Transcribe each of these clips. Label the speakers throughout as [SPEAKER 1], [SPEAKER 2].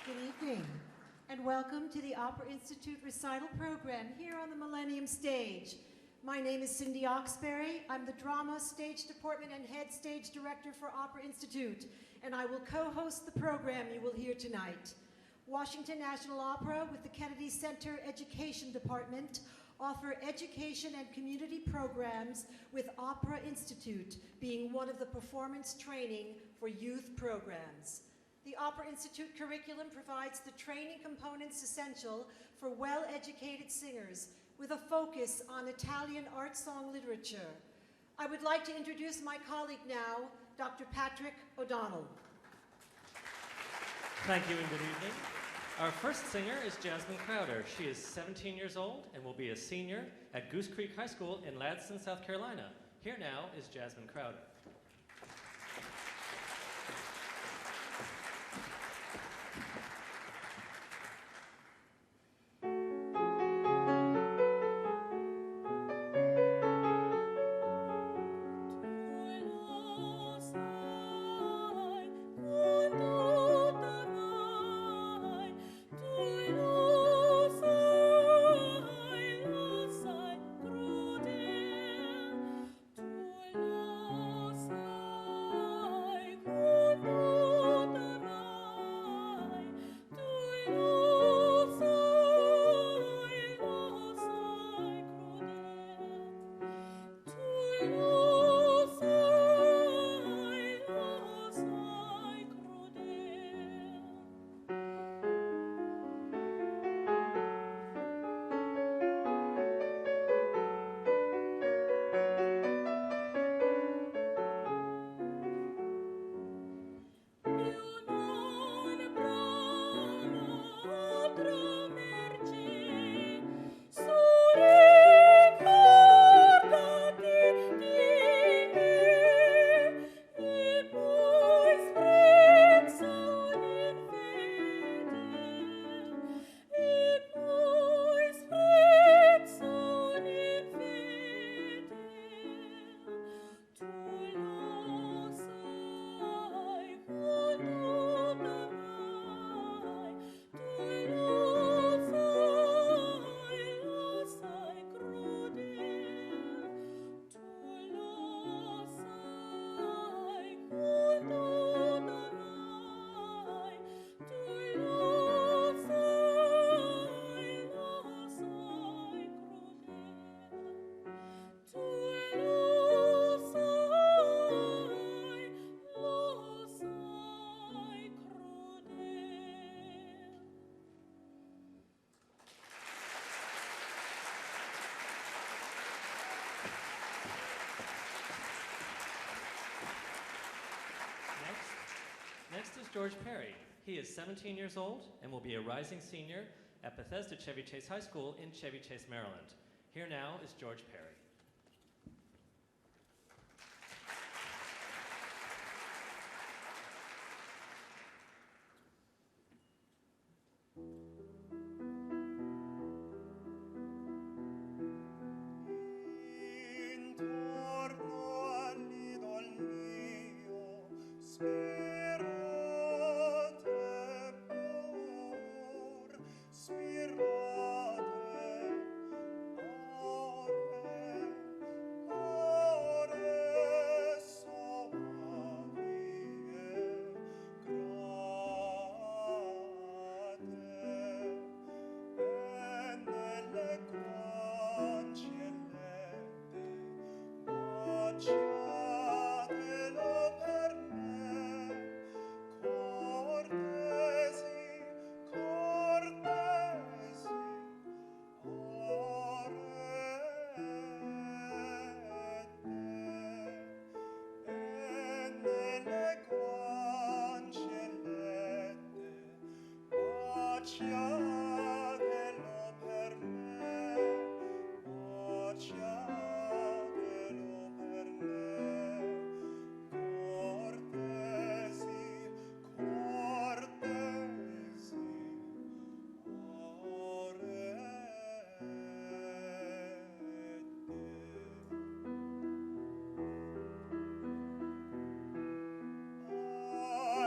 [SPEAKER 1] Good evening, and welcome to the Opera Institute recital program here on the Millennium stage. My name is Cindy Oxbury. I'm the Drama Stage Department and Head Stage Director for Opera Institute, and I will co-host the program you will hear tonight. Washington National Opera with the Kennedy Center Education Department offer education and community programs, with Opera Institute being one of the performance training for youth programs. The Opera Institute curriculum provides the training components essential for well-educated singers, with a focus on Italian art song literature. I would like to introduce my colleague now, Dr. Patrick O'Donnell.
[SPEAKER 2] Thank you and good evening. Our first singer is Jasmine Crowder. She is 17 years old and will be a senior at Goose Creek High School in Ladson, South Carolina. Here now is Jasmine Crowder. Next is George Perry. He is 17 years old and will be a rising senior at Bethesda Chevy Chase High School in Chevy Chase, Maryland. Here now is George Perry.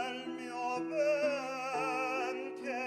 [SPEAKER 3] Al mio ben che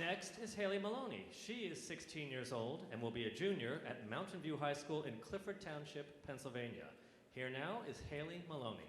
[SPEAKER 2] Next is Haley Maloney. She is 16 years old and will be a junior at Mountain View High School in Clifford Township, Pennsylvania. Here now is Haley Maloney.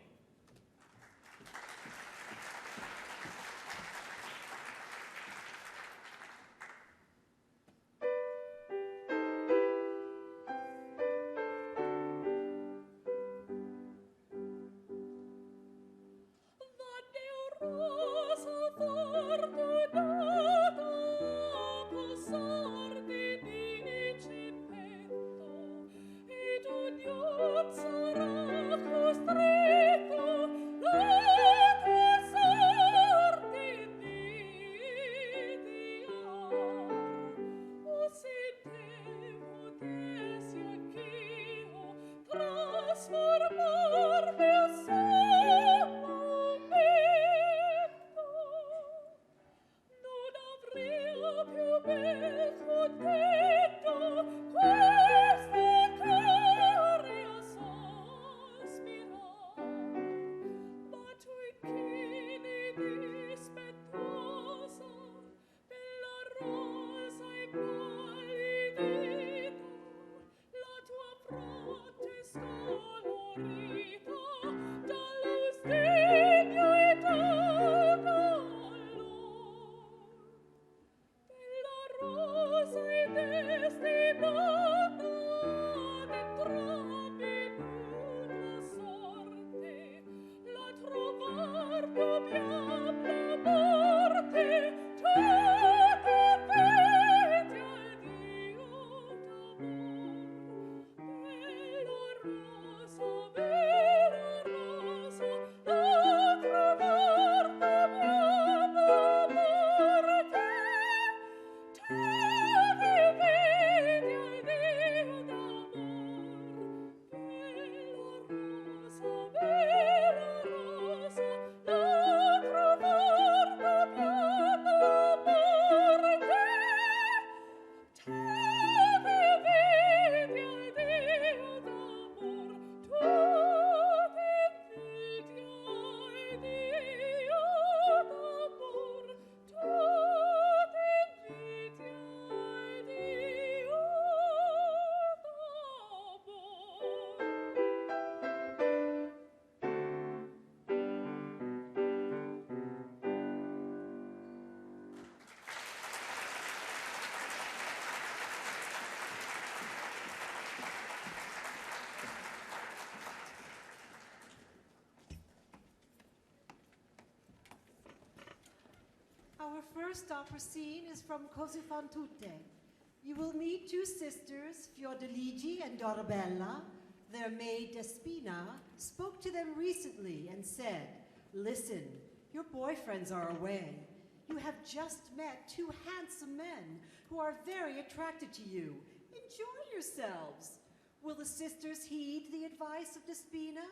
[SPEAKER 1] Our first opera scene is from Così fan tutte. You will meet two sisters, Fiordiligi and Dorabella. Their maid, Despina, spoke to them recently and said, "Listen, your boyfriends are away. You have just met two handsome men who are very attracted to you. Enjoy yourselves." Will the sisters heed the advice of Despina?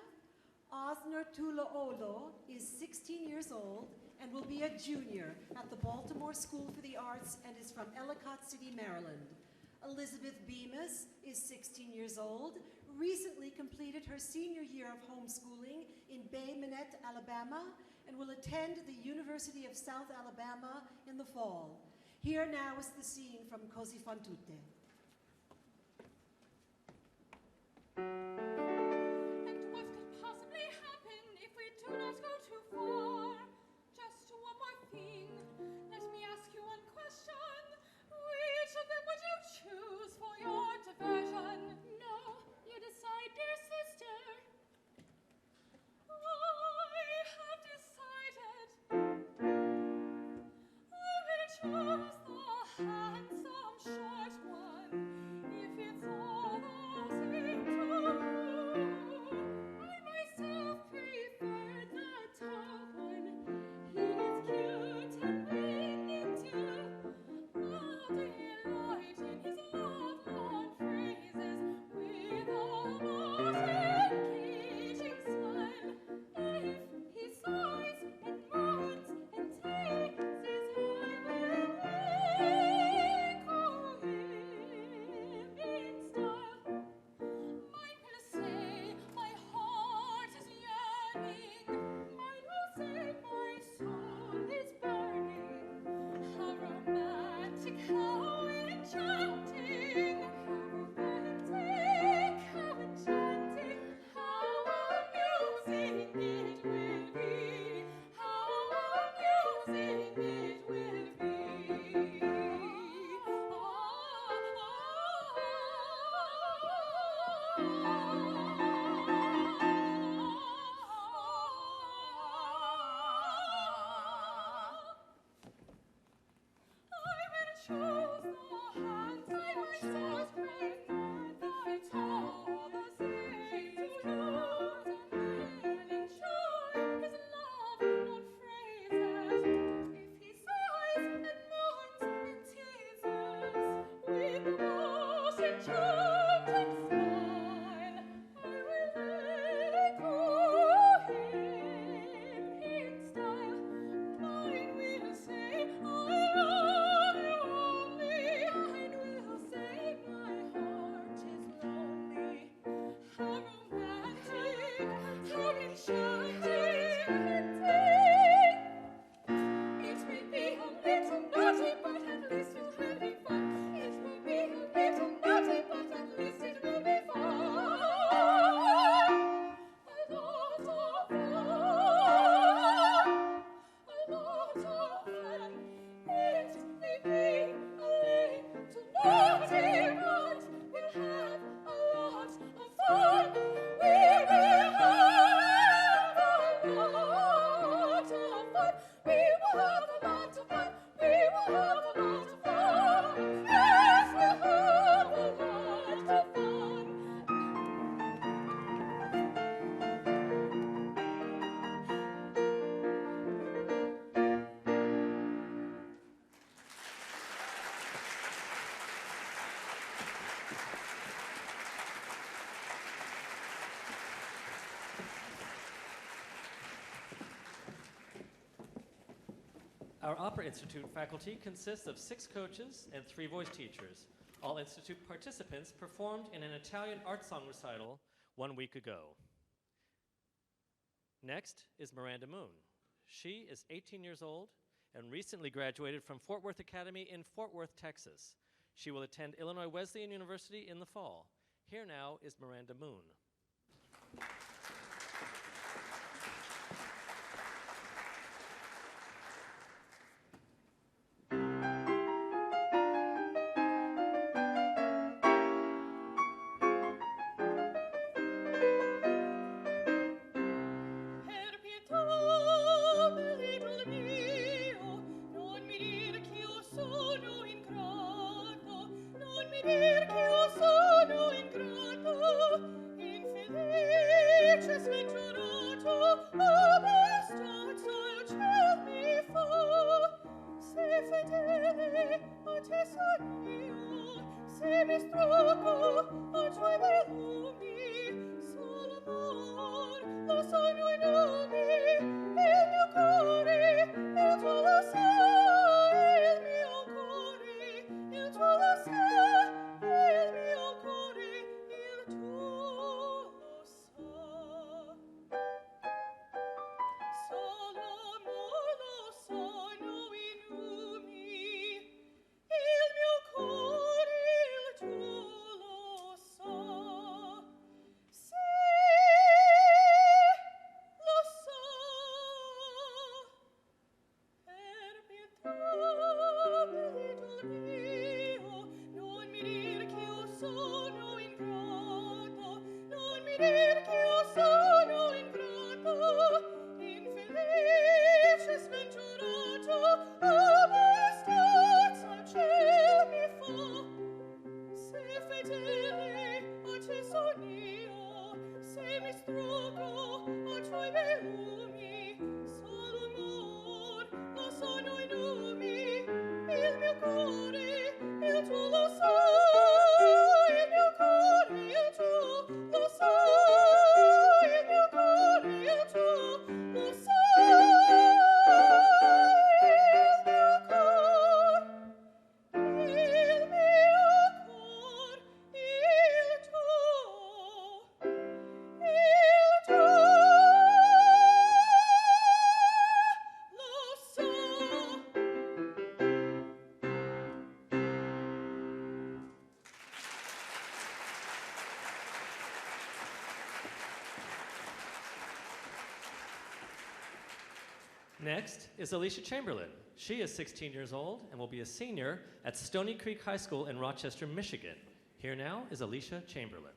[SPEAKER 1] Osner Tulaolo is 16 years old and will be a junior at the Baltimore School for the Arts and is from Ellicott City, Maryland. Elizabeth Bemis is 16 years old, recently completed her senior year of homeschooling in Bay Minette, Alabama, and will attend the University of South Alabama in the fall. Here now is the scene from Così fan tutte.
[SPEAKER 3] And what could possibly happen if we do not go too far? Just one more thing. Let me ask you one question. Which of them would you choose for your diversion? No, you decide, dear sister. I have decided. I will choose the handsome short one. shows the hands I myself create, that all the same to lose and enjoy his love, not phrases. If he sighs and moans and teases with the most enchanting smile, I will echo him in style. Mine will say, I love you only. Mine will say, my heart is lonely. How romantic, how enchanting indeed. It may be a little naughty, but at least it will be fun. It may be a little naughty, but at least it will be fun. A lot of fun. A lot of fun. It may be a little naughty, but we'll have a lot of fun. We will have a lot of fun. We will have a lot of fun. We will have a lot of fun. Yes, we'll have a lot of fun.
[SPEAKER 2] Our Opera Institute faculty consists of 6 coaches and 3 voice teachers. All Institute participants performed in an Italian art song recital 1 week ago. Next is Miranda Moon. She is 18 years old and recently graduated from Fort Worth Academy in Fort Worth, Texas. She will attend Illinois Wesleyan University in the fall. Here now is Miranda Moon.
[SPEAKER 3] Per pietà, bello mio, non mi dir che io sono ingrato, non mi dir che io sono ingrato, infelice, sventurato, a me stazza il ciel mi fa. Se fedele a te son io, se mi strucco a tuoi volumi, solo amor, lo sogno in nome, il mio cuore, il tuo lo sai, il mio cuore, il tuo lo sai, il mio cuore, il tuo lo sa. Solo amor, lo sogno in nome, il mio cuore, il tuo lo sa. Se lo so, per pietà, bello mio, non mi dir che io sono ingrato, non mi dir che io sono ingrato, infelice, sventurato, a me stazza il ciel mi fa. Se fedele a te son io, se mi strucco a tuoi volumi, solo amor, lo sono in nome, il mio cuore, il tuo lo sai, il mio cuore, il tuo lo sai, il mio cuore, il tuo lo sai, il mio cuore. Il mio cor, il tuo lo sa.
[SPEAKER 2] Next is Alicia Chamberlain. She is 16 years old and will be a senior at Stony Creek High School in Rochester, Michigan. Here now is Alicia Chamberlain.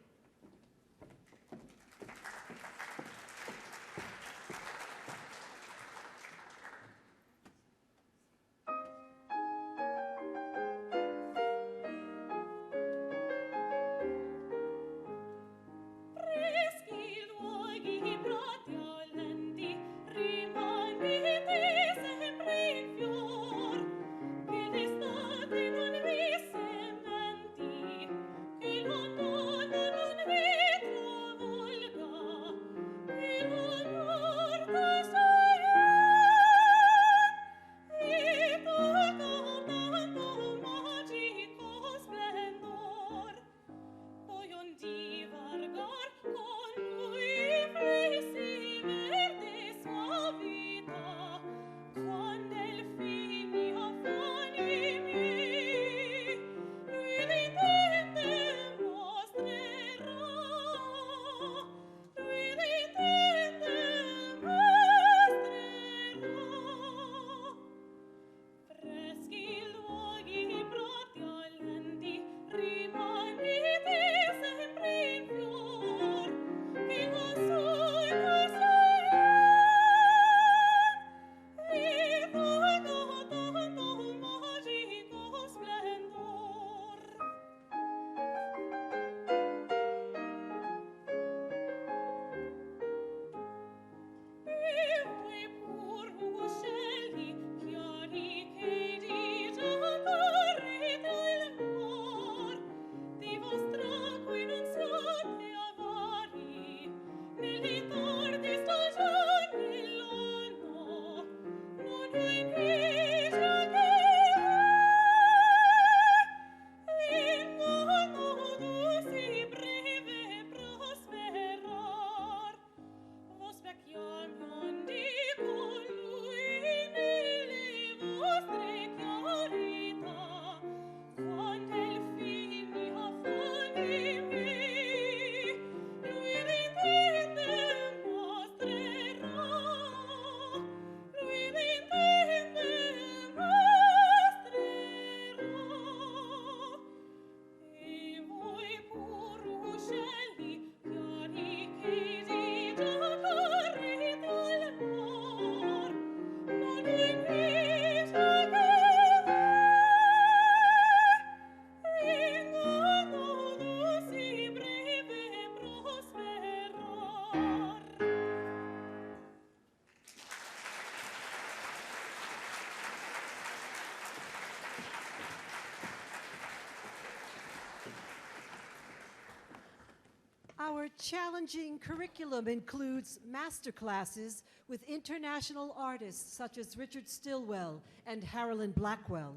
[SPEAKER 1] challenging curriculum includes master classes with international artists such as Richard Stilwell and Harolyn Blackwell.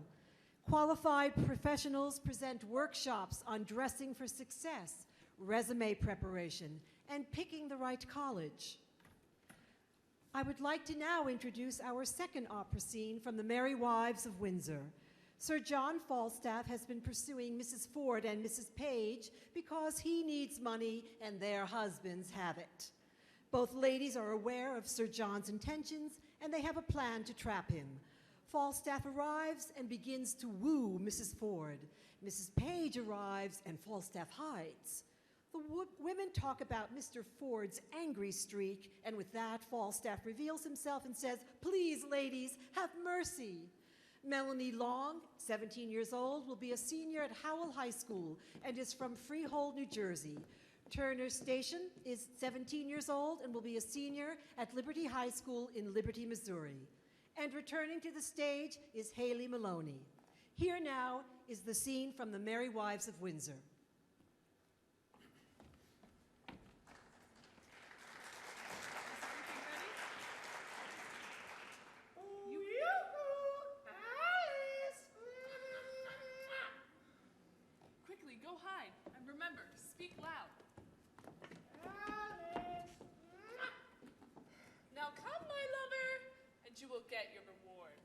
[SPEAKER 1] Qualified professionals present workshops on dressing for success, resume preparation, and picking the right college. I would like to now introduce our second opera scene from the Merry Wives of Windsor. Sir John Falstaff has been pursuing Mrs. Ford and Mrs. Page because he needs money and their husbands have it. Both ladies are aware of Sir John's intentions and they have a plan to trap him. Falstaff arrives and begins to woo Mrs. Ford. Mrs. Page arrives and Falstaff hides. The women talk about Mr. Ford's angry streak, and with that, Falstaff reveals himself and says, "Please, ladies, have mercy." Melanie Long, 17 years old, will be a senior at Howell High School and is from Freehold, New Jersey. Turner Station is 17 years old and will be a senior at Liberty High School in Liberty, Missouri. And returning to the stage is Haley Maloney. Here now is the scene from the Merry Wives of Windsor.
[SPEAKER 3] Go hide, and remember, speak loud. Now come, my lover, and you will get your reward.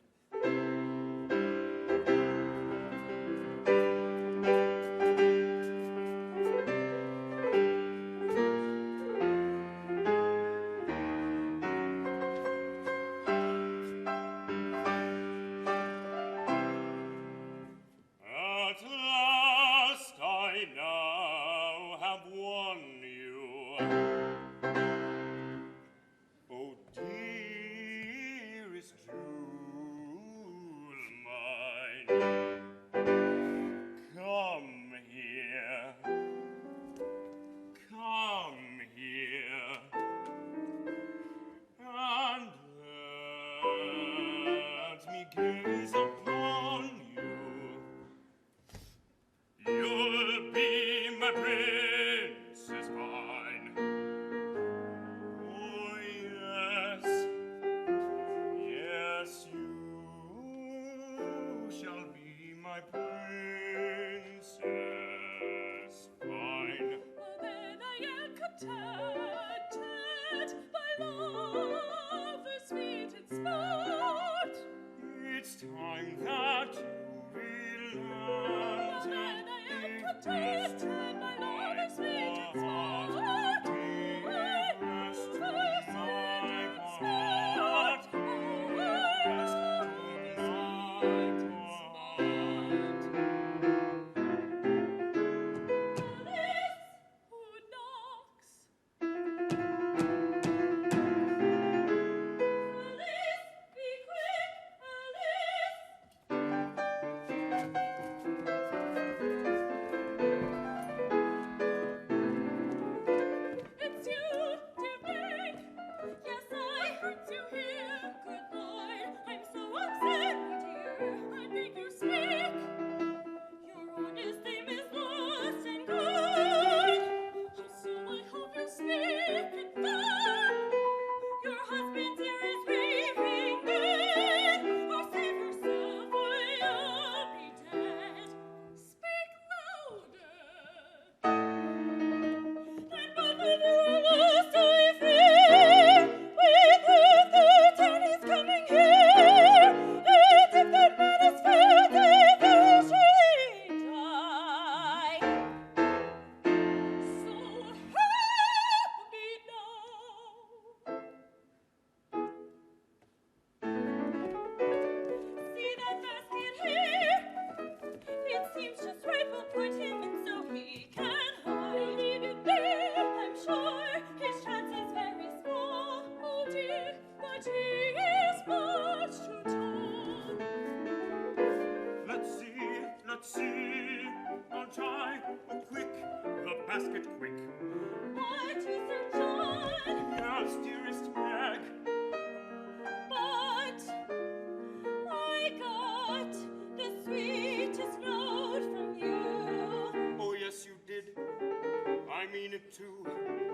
[SPEAKER 4] I mean it too.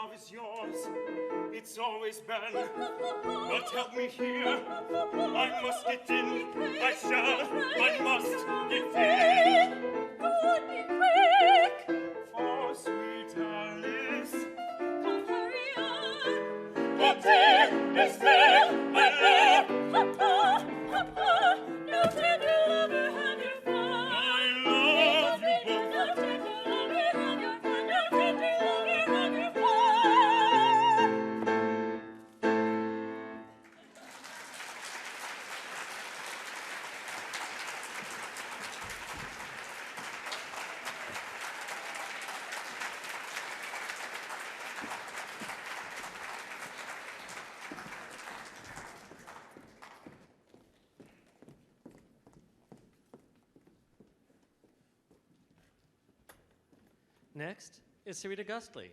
[SPEAKER 4] love is yours. It's always been. But help me here. I must get in. I shall. I must get in.
[SPEAKER 3] Don't be quick.
[SPEAKER 4] For sweet Alice,
[SPEAKER 3] Come hurry on.
[SPEAKER 4] the day is there. I love.
[SPEAKER 3] Papa, Papa, no tender lover have your fun.
[SPEAKER 4] I love you both.
[SPEAKER 3] No tender lover have your fun. No tender lover have your fun.
[SPEAKER 2] Next is Sarita Gustly.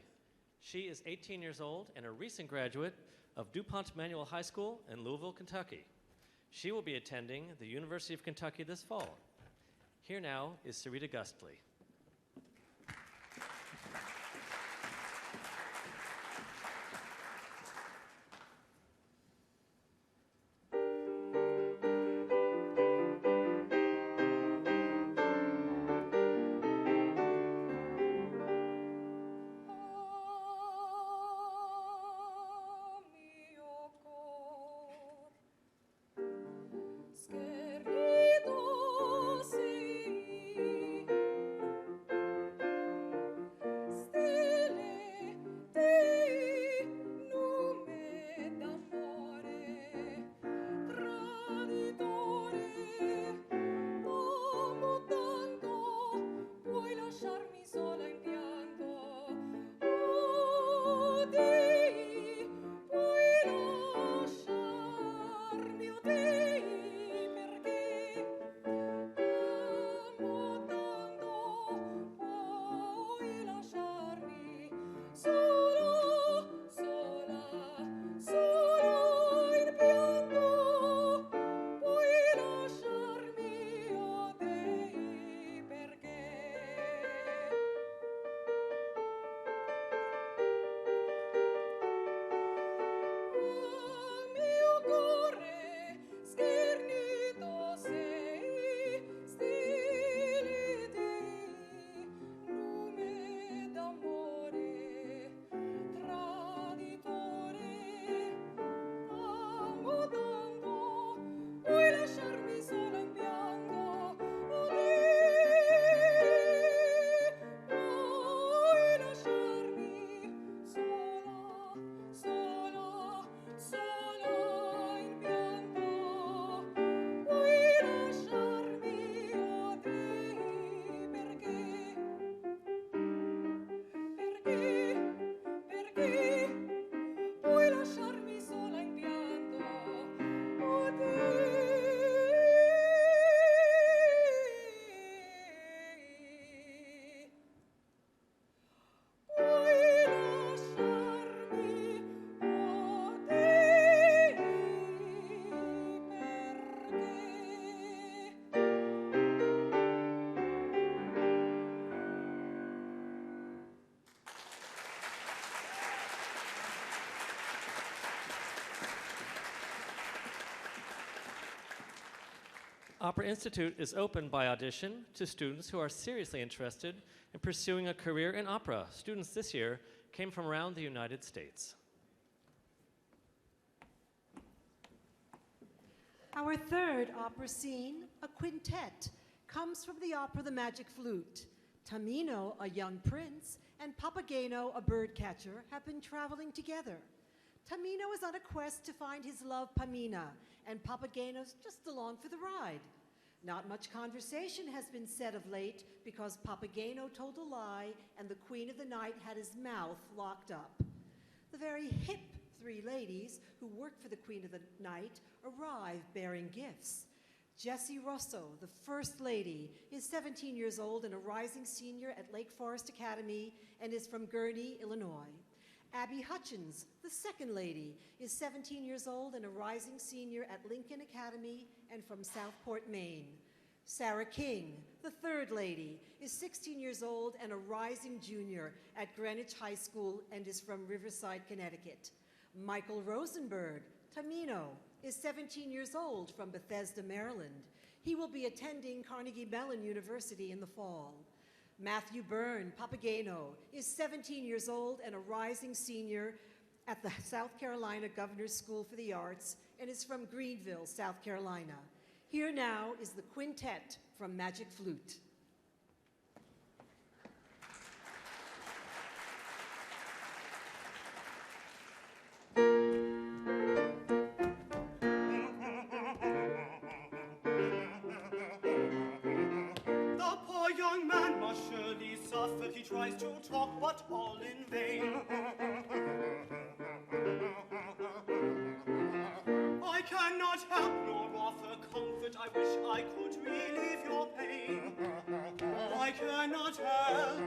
[SPEAKER 2] She is 18 years old and a recent graduate of DuPont Manual High School in Louisville, Kentucky. She will be attending the University of Kentucky this fall. Here now is Sarita Gustly.
[SPEAKER 3] Mio cor, scherito sei, stelle di nume d'amore, traditore, amo tanto, puoi lasciarmi sola in pianto. Oh, Dei, puoi lasciarmi, oh Dei, perché amo tanto, puoi lasciarmi solo, sola, solo in pianto, puoi lasciarmi, oh Dei, perché mio cuore schernito sei, stile di lume d'amore, traditore, amo tanto, puoi lasciarmi sola in pianto, oh puoi lasciarmi sola, sola, sola in pianto, puoi lasciarmi, oh Dei, perché, perché puoi lasciarmi sola in pianto, oh Dei, puoi lasciarmi, oh Dei, perché
[SPEAKER 2] Opera Institute is open by audition to students who are seriously interested in pursuing a career in opera. Students this year came from around the United States.
[SPEAKER 1] Our third opera scene, a quintet, comes from the opera The Magic Flute. Tamino, a young prince, and Papageno, a bird catcher, have been traveling together. Tamino is on a quest to find his love Pamina, and Papageno's just along for the ride. Not much conversation has been said of late because Papageno told a lie and the queen of the night had his mouth locked up. The very hip three ladies who work for the queen of the night arrive bearing gifts. Jessie Russo, the first lady, is 17 years old and a rising senior at Lake Forest Academy and is from Gurnee, Illinois. Abby Hutchins, the second lady, is 17 years old and a rising senior at Lincoln Academy and from Southport, Maine. Sarah King, the third lady, is 16 years old and a rising junior at Greenwich High School and is from Riverside, Connecticut. Michael Rosenberg, Tamino, is 17 years old from Bethesda, Maryland. He will be attending Carnegie Mellon University in the fall. Matthew Byrne, Papageno, is 17 years old and a rising senior at the South Carolina Governor's School for the Arts and is from Greenville, South Carolina. Here now is the quintet from Magic Flute.
[SPEAKER 4] The poor young man must surely suffer. He tries to talk, but all in vain. I cannot help nor offer comfort. I wish I could relieve your pain. I cannot help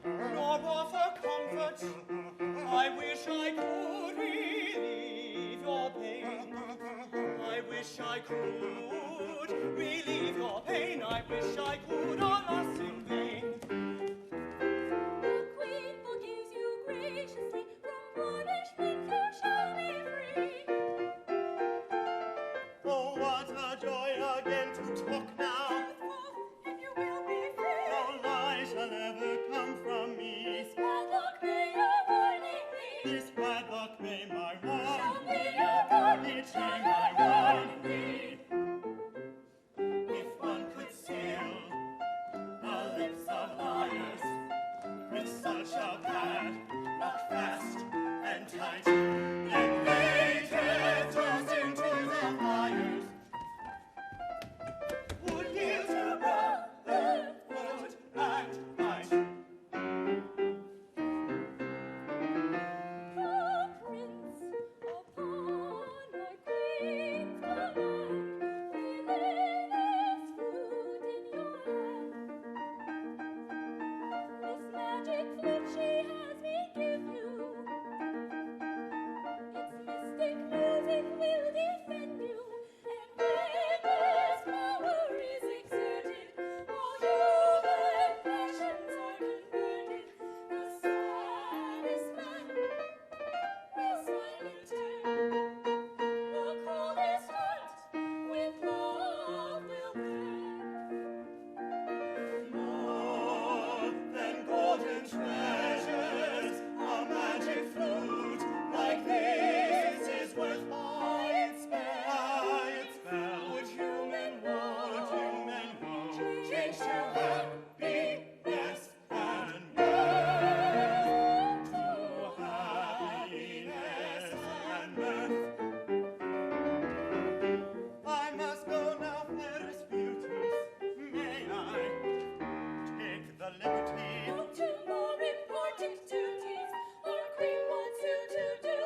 [SPEAKER 4] nor offer comfort. I wish I could relieve your pain. I wish I could relieve your pain. I wish I could, alas, in vain.
[SPEAKER 3] The Queen forgives you graciously. From punishment you shall be free.
[SPEAKER 4] Oh, what a joy again to talk now.
[SPEAKER 3] And you will be free.
[SPEAKER 4] No lie shall ever come from me.
[SPEAKER 3] This padlock may your warning be.
[SPEAKER 4] This padlock may my
[SPEAKER 3] Shall
[SPEAKER 4] warning
[SPEAKER 3] be your warning.
[SPEAKER 4] be. It may my warning be. If one could seal the lips of liars with such a padlock fast and tight, then hatred tossed into the fires would yield to brotherhood and might.
[SPEAKER 3] The prince upon my queen's command, feeling this flute in your hand. This magic flute she has me give you. Its mystic music will defend you, and when this power is exerted, all human passions are converted. The saddest man will smile in turn. The coldest heart with love will burn.
[SPEAKER 4] More than golden treasures, a magic flute like this is worth by its spell. Would human woe change to happiness and mirth? To happiness and mirth. I must go now, fairest beauties. May I take the liberty?
[SPEAKER 3] No two more important duties our queen wants you to do.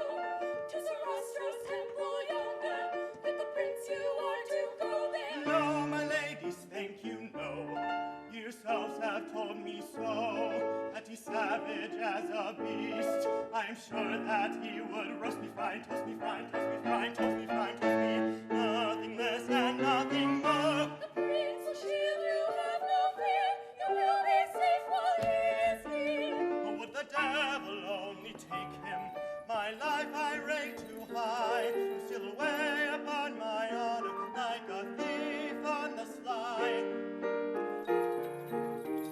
[SPEAKER 3] To Sir Ostro's temple yonder, with the prince you are to go there.
[SPEAKER 4] No, my ladies, thank you, no. Yourselves have told me so, that he's savage as a beast. I'm sure that he would roast me, fry, and toast me, fry, and toast me, fry, and toast me, fry, and toast me. Nothing less and nothing more.
[SPEAKER 3] The prince will shield you, have no fear. You will be safe while he is near.
[SPEAKER 4] Would the devil only take him? My life I rate too high, and steal away upon my honor like a thief on the sly.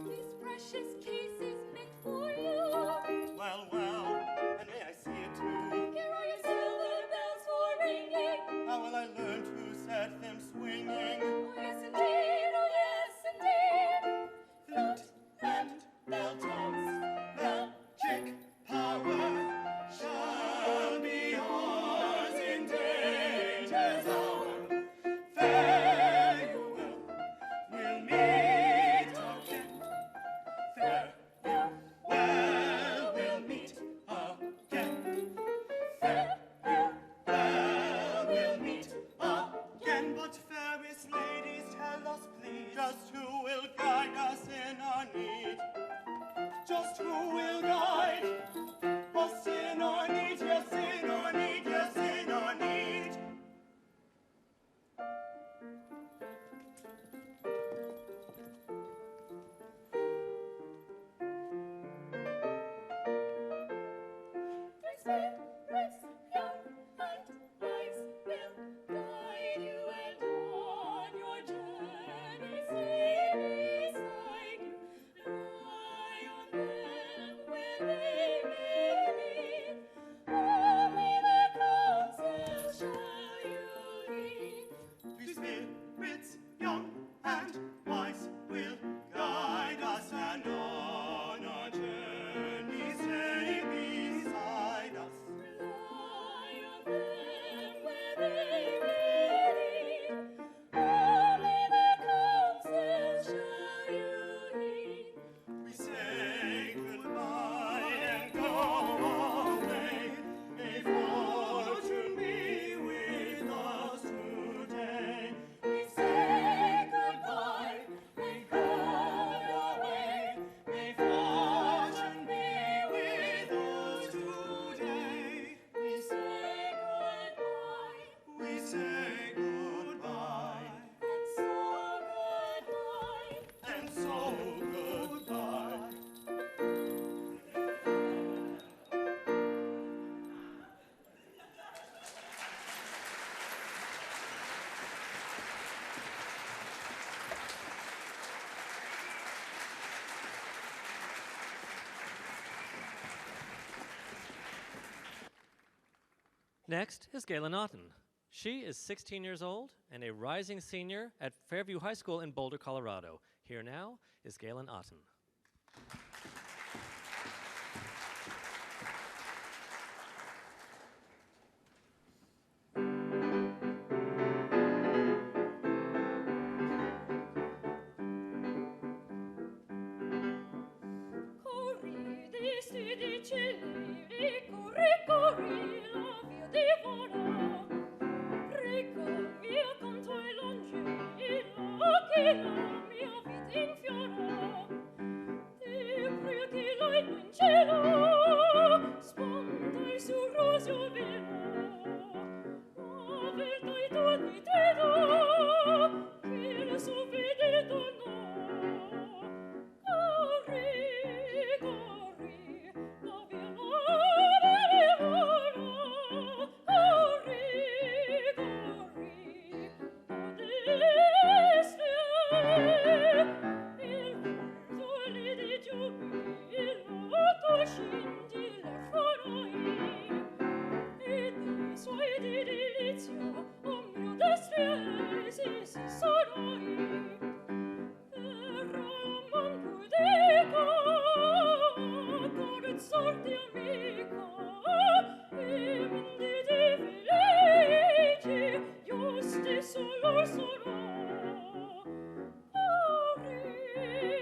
[SPEAKER 3] This precious case is meant for you.
[SPEAKER 4] Well, well, and may I see it too?
[SPEAKER 3] Here are your silver bells for ringing.
[SPEAKER 4] How will I learn to set them swinging?
[SPEAKER 3] Oh yes indeed, oh yes indeed.
[SPEAKER 4] Flute and bell tones, magic power shall be ours in danger's hour. Fare you well, we'll meet again. Fare you well, we'll meet again. Fare you well, we'll meet again. But fairest ladies, tell us please, just who will guide us in our need? Just who will guide us in our need? Yes, in our need, yes, in our need. We say goodbye and go away. May fortune be with us today. We say goodbye and go away. May fortune be with us today. We say goodbye. We say goodbye. And so goodbye.
[SPEAKER 2] Next is Gayle Naughton. She is 16 years old and a rising senior at Fairview High School in Boulder, Colorado. Here now is Gayle Naughton.
[SPEAKER 3] Corri, di cieli, corri, corri, la via divora. Prego, mio canto è l'angelo, che la mia vita infiora. Ti prego, in cielo, sponda su rosio velo. La verità i doni te do, che le so vede dono. Corri, corri, la via vola. Corri, corri, modeste. Il sole di giubilo, tu scendi la farai. E dei suoi di delizia, o mio destro, si sarai. Ramon Pudico, corazzarti amico, e menditi felici, io stesso lo sarò. Corri,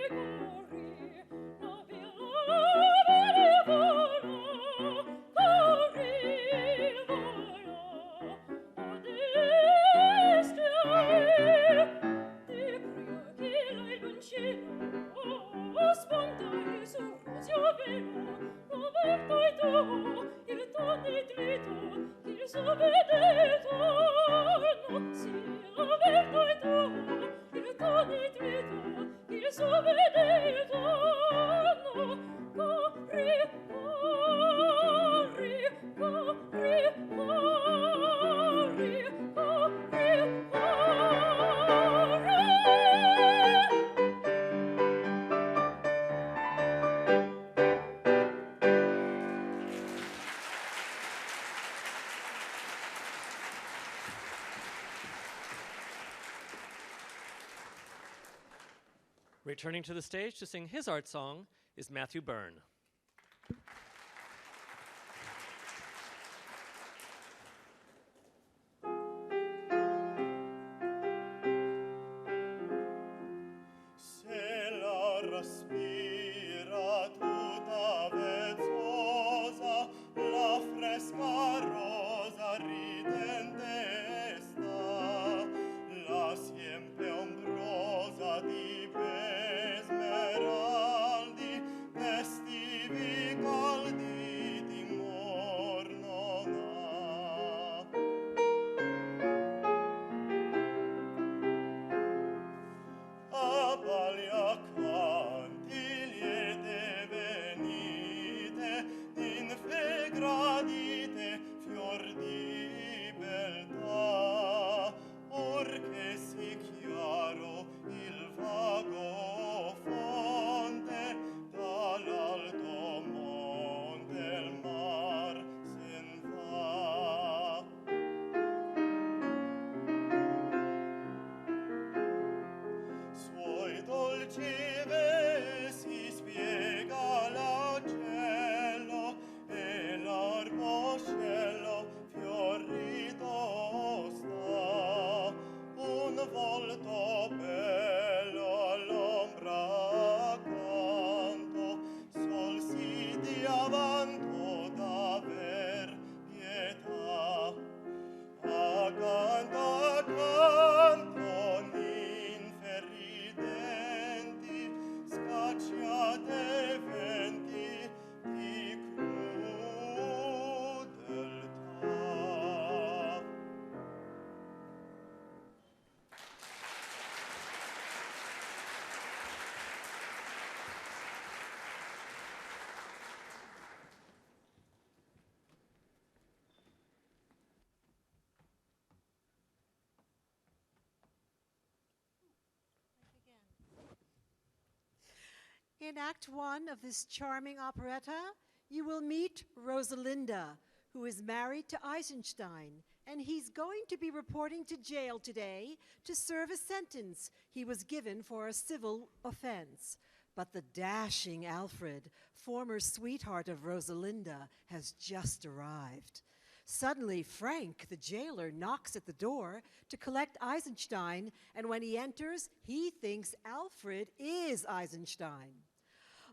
[SPEAKER 3] corri, la via vola. Corri, vola, a destra. Ti prego, il cielo, sponda su rosio velo. Lo vertai tu, il tuo nitrito, il suo vedeto. No, sì, lo vertai tu, il tuo nitrito, il suo vedeto. No, corri, corri, corri, corri, corri, corri.
[SPEAKER 2] Returning to the stage to sing his art song is Matthew Byrne.
[SPEAKER 4] Se la respira tutta vezzosa, la fresca rosa ridente sta, la siempre ombrosa di smeraldi, estivi caldi timor non ha. A balia canti
[SPEAKER 1] In Act 1 of this charming operetta, you will meet Rosalinda, who is married to Eisenstein, and he's going to be reporting to jail today to serve a sentence he was given for a civil offense. But the dashing Alfred, former sweetheart of Rosalinda, has just arrived. Suddenly, Frank, the jailer, knocks at the door to collect Eisenstein, and when he enters, he thinks Alfred is Eisenstein.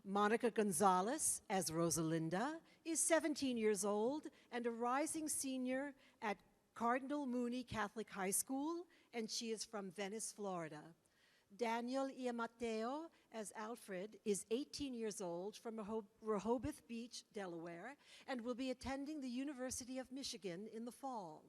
[SPEAKER 1] Monica Gonzalez, as Rosalinda, is 17 years old and a rising senior at Cardinal Mooney Catholic High School, and she is from Venice, Florida. Daniel Iamateo, as Alfred, is 18 years old from Rehoboth Beach, Delaware, and will be attending the University of Michigan in the fall.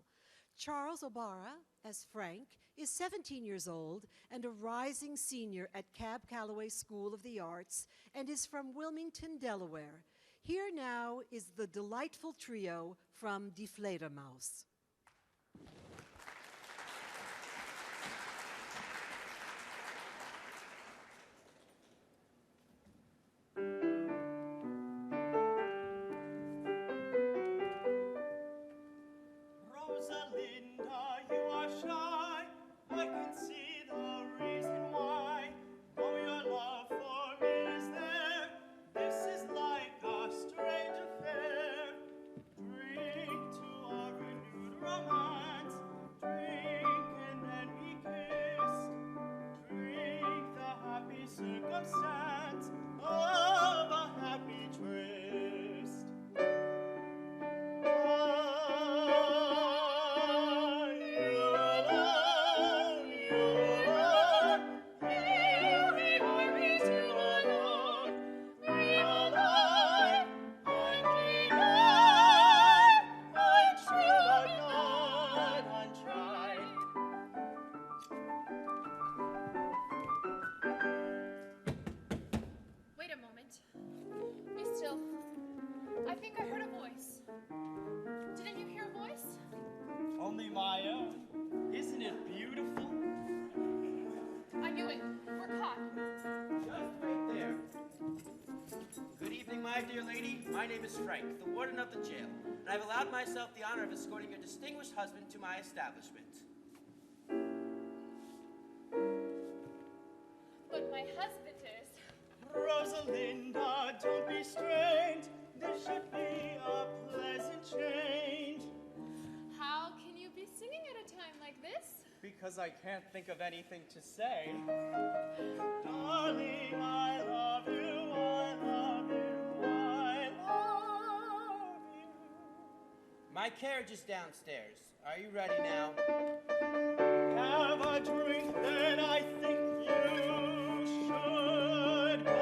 [SPEAKER 1] Charles O'Bara, as Frank, is 17 years old and a rising senior at Cab Calloway School of the Arts and is from Wilmington, Delaware. Here now is the delightful trio from Die Fledermaus.
[SPEAKER 4] Rosalinda, you are shy. I can see the reason why. Though your love for me is there, this is like a strange affair. Drink to our renewed romance. Drink and then be kissed. Drink the happy circumstance of a happy tryst.
[SPEAKER 3] Wait a moment. Be still. I think I heard a voice. Didn't you hear a voice?
[SPEAKER 4] Only my own. Isn't it beautiful?
[SPEAKER 3] I knew it. We're caught.
[SPEAKER 5] Just wait there. Good evening, my dear lady. My name is Frank, the warden of the jail, and I've allowed myself the honor of escorting your distinguished husband to my establishment.
[SPEAKER 3] But my husband is.
[SPEAKER 4] Rosalinda, don't be strained. This should be a pleasant change.
[SPEAKER 3] How can you be singing at a time like this?
[SPEAKER 4] Because I can't think of anything to say. Darling, I love you, I love you, I love you.
[SPEAKER 5] My carriage is downstairs. Are you ready now?
[SPEAKER 4] Have a drink, then I think you should go.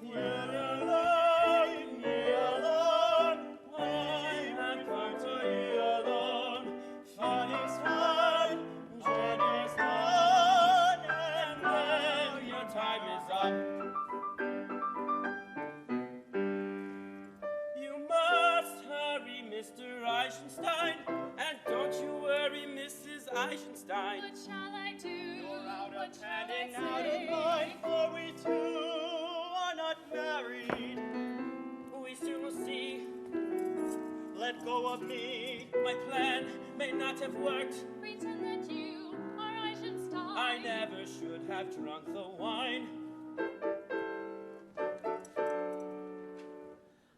[SPEAKER 4] Will you leave me alone? I have come to you alone. Fun is fun, joy is done, and then your time is up. You must hurry, Mr. Eisenstein, and don't you worry, Mrs. Eisenstein.
[SPEAKER 3] What shall I do?
[SPEAKER 4] You're out
[SPEAKER 3] What
[SPEAKER 4] of
[SPEAKER 3] shall
[SPEAKER 4] hand
[SPEAKER 3] I
[SPEAKER 4] and out
[SPEAKER 3] say?
[SPEAKER 4] of mind, for we two are not married.
[SPEAKER 5] We soon will see.
[SPEAKER 4] Let go of me.
[SPEAKER 5] My plan may not have worked.
[SPEAKER 3] Pretend that you are Eisenstein.
[SPEAKER 5] I never should have drunk the wine.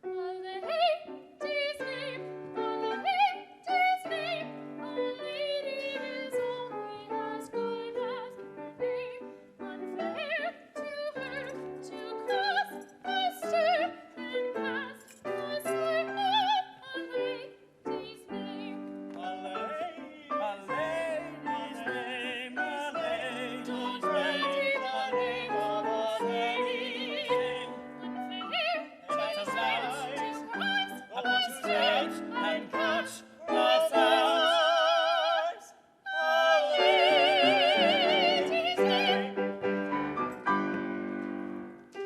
[SPEAKER 3] All the ladies sleep, all the ladies sleep. A lady is only as good as her name. Unfair to her to cross the stair and cast a slip on a lady's name.
[SPEAKER 4] A lady's name, a lady's
[SPEAKER 3] Don't
[SPEAKER 4] name,
[SPEAKER 3] write
[SPEAKER 4] the
[SPEAKER 3] the
[SPEAKER 4] name of a lady's name.
[SPEAKER 3] Unfair
[SPEAKER 4] That's
[SPEAKER 3] to
[SPEAKER 4] a
[SPEAKER 3] cross
[SPEAKER 4] Up
[SPEAKER 3] the
[SPEAKER 4] to
[SPEAKER 3] stair
[SPEAKER 4] touch
[SPEAKER 3] and
[SPEAKER 4] and
[SPEAKER 3] catch
[SPEAKER 4] catch ourselves. A lady's name.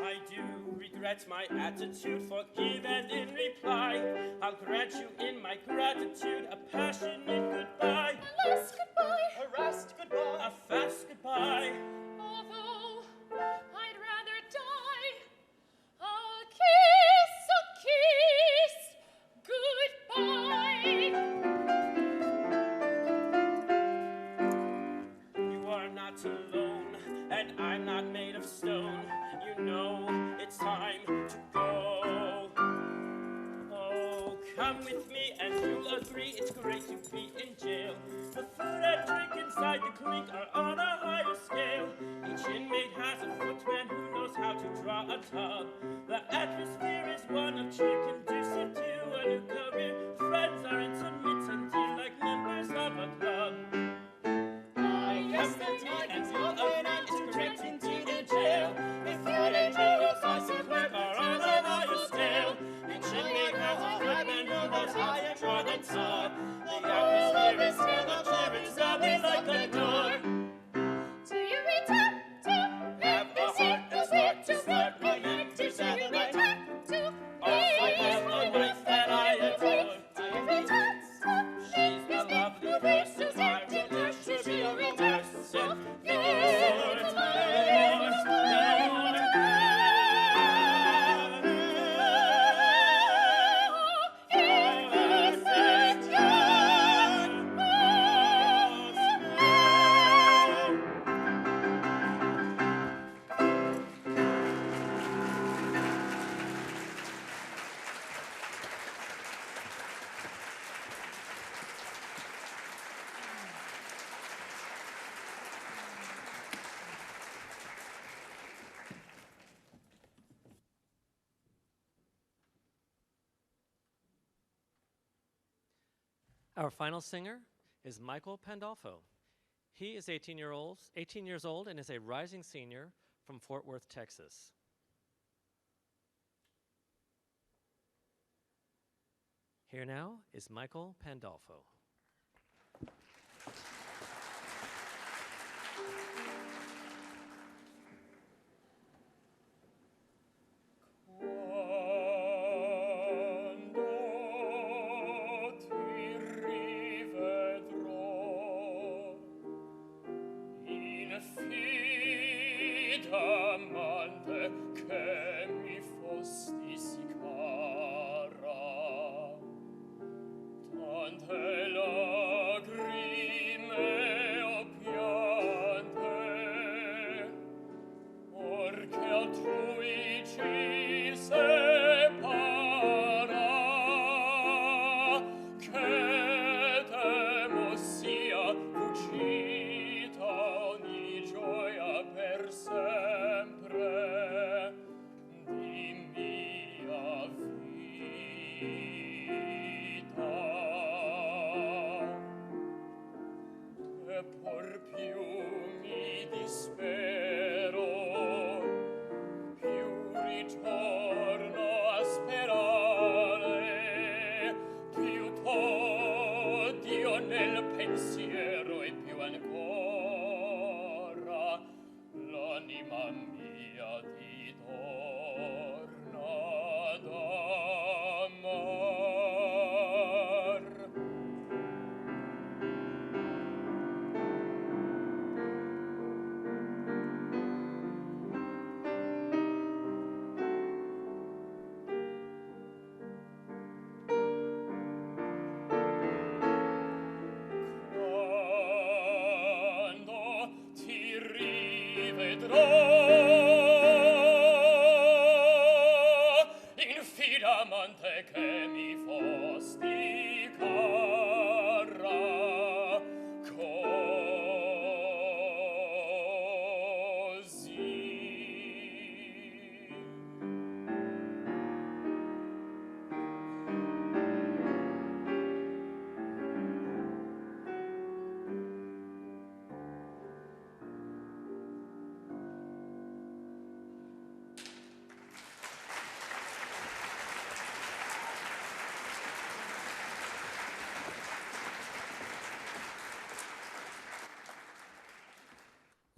[SPEAKER 5] I do regret my attitude, forgive and in reply I'll grant you in my gratitude a passionate goodbye,
[SPEAKER 3] a last goodbye.
[SPEAKER 4] Harassed goodbye.
[SPEAKER 5] a fast goodbye.
[SPEAKER 3] Although I
[SPEAKER 6] come with me and you'll agree it's great to be in jail. The food and drink inside the clink are on a higher scale. Each inmate has a footman who knows how to draw a tub. The atmosphere is one of cheer conducive to a new career. Friends are intimate and dear like members of a club.
[SPEAKER 4] Yes, that's right, and you'll agree it's great indeed in jail. The food and drink inside the clink are on a higher scale. Each inmate has a footman who knows how to draw the tub. The atmosphere is full of cheer, it's sounding like a door.
[SPEAKER 3] Do you return to
[SPEAKER 4] Have a heart and start to start my neck to
[SPEAKER 3] Do you
[SPEAKER 4] satellite.
[SPEAKER 3] return to
[SPEAKER 4] I have a wife that I adore.
[SPEAKER 3] Do you return to
[SPEAKER 4] She's a lovely person, I will wish to be a romance.
[SPEAKER 2] Our final singer is Michael Pandolfo. He is 18 years old and is a rising senior from Fort Worth, Texas. Here now is Michael Pandolfo.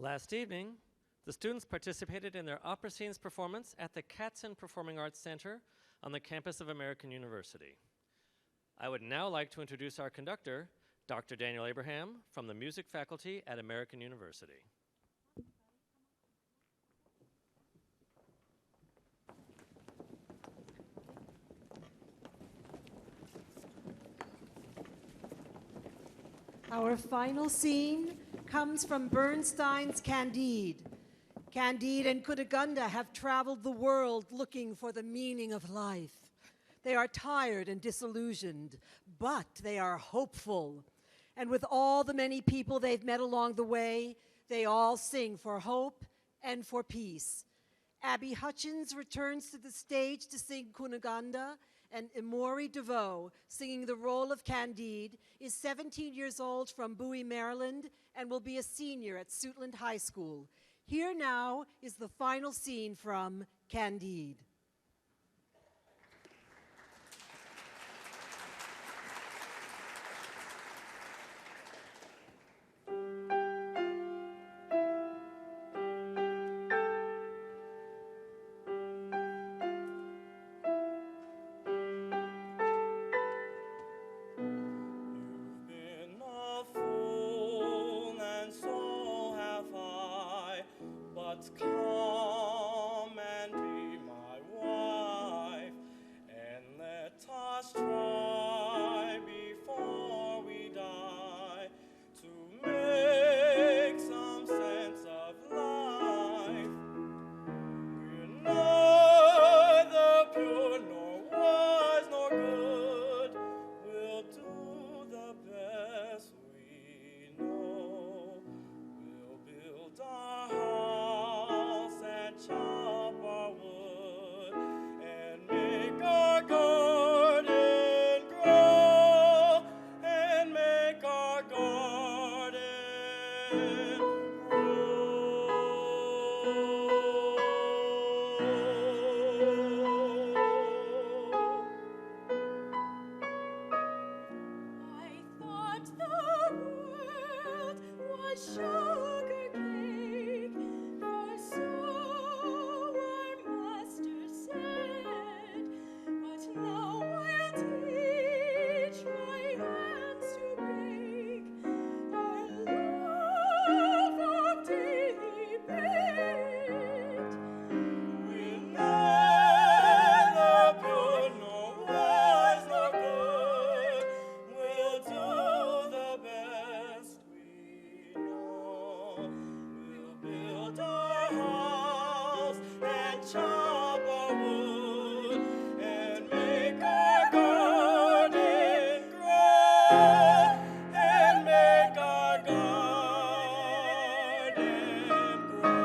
[SPEAKER 2] Last evening, the students participated in their opera scenes performance at the Katzen Performing Arts Center on the campus of American University. I would now like to introduce our conductor, Dr. Daniel Abraham, from the music faculty at American University.
[SPEAKER 1] Our final scene comes from Bernstein's Candide. Candide and Cunegonde have traveled the world looking for the meaning of life. They are tired and disillusioned, but they are hopeful. And with all the many people they've met along the way, they all sing for hope and for peace. Abby Hutchins returns to the stage to sing Cunegonde, and Emory DeVoe, singing the role of Candide, is 17 years old from Bowie, Maryland, and will be a senior at Suitland High School. Here now is the final scene from Candide.
[SPEAKER 6] You've been a fool, and so have I, but come and be my wife, and let us try before we die to make some sense of life. We're neither pure nor wise nor good. We'll do the best we know. We'll build our house and chop our wood and make our garden grow and make our garden grow.
[SPEAKER 3] I thought the world was sugar cake, for so our master said. But now I'll teach my hands to bake our love of daily bread.
[SPEAKER 6] We're neither pure nor wise nor good. We'll do the best we know. We'll build our house and chop our wood and make our garden grow and make our garden grow.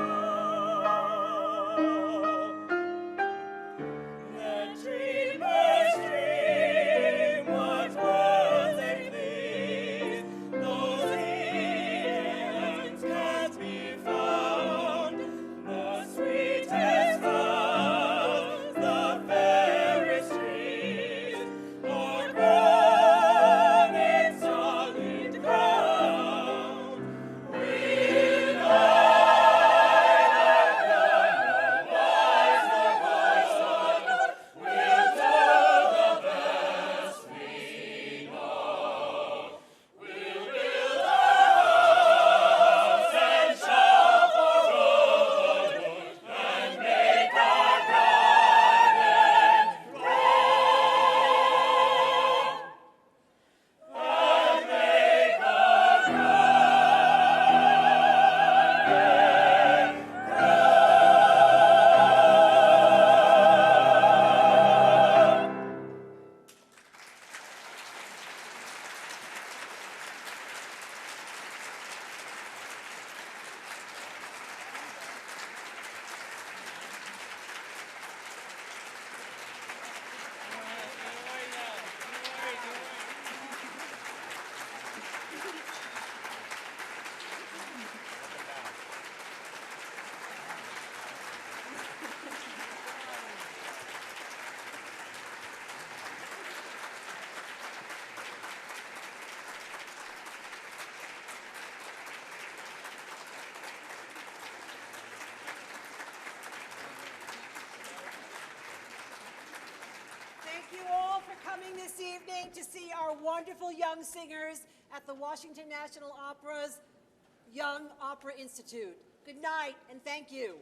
[SPEAKER 6] Let dreamers dream what words they please. Those Edens can't be found. The sweetest flowers, the fairest trees, are grown in solid ground. We know wise nor wise nor good. We'll do the best we know. We'll build our house and chop our wood and make our garden grow and make our
[SPEAKER 1] Thank you all for coming this evening to see our wonderful young singers at the Washington National Opera's Young Opera Institute. Good night and thank you.